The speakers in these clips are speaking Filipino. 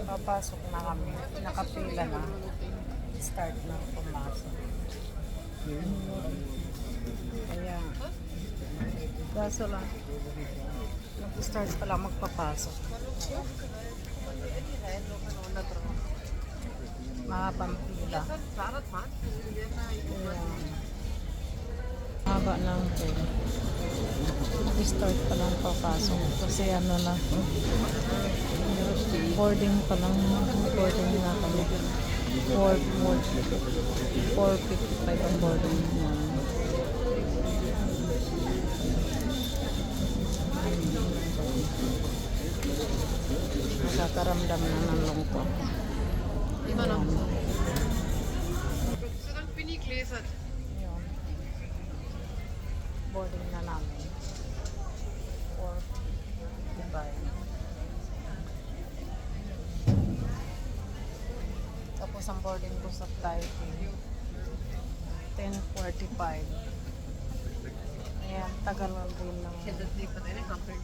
Papasok na kami. Nakapila na. Start na pumasok. Kaya, kaso lang, mag-start pa lang magpapasok. Mahabang pila. Kaya, haba ng pila. Mag-start pa lang papasok. Kasi ano na, boarding pa lang. Boarding na kami. 4:55 ang boarding na. Nakakaramdam na ng lungkot. Immer noch. Zodat bin ik lezen. Yun. Boarding na namin. 4:55. Tapos ang boarding ko sa Taipei 10:45. Ayan, tagal na din ng Ik heb dat niet van de hamper.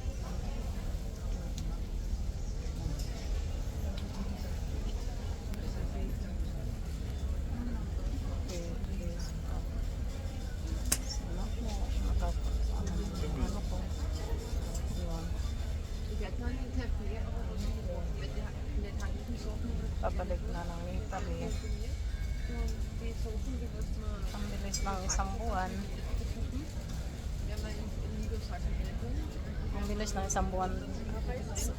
sana po ano ko yun, Ik heb nog niet het meer met de handjes zo. pabalik na ng Italy. Die zo goed was maar. Ang bilis ng isang buwan. Ja, maar in ieder geval Ang bilis ng isang buwan,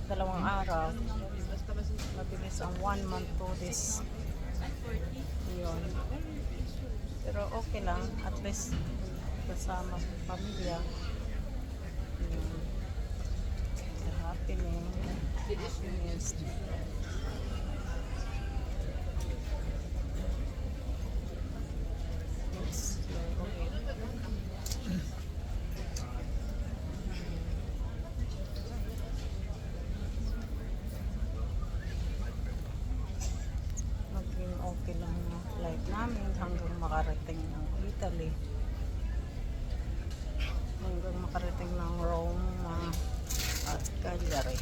2 araw. Mabilis ang 1 month, 2 days. Yun. Pero okay lang, at least kasama sa pamilya. Yun. Happiness. Yes. Okay. Maging okay lang yung flight namin hanggang makarating ng Italy. Hanggang makarating ng Rome at Cagliari.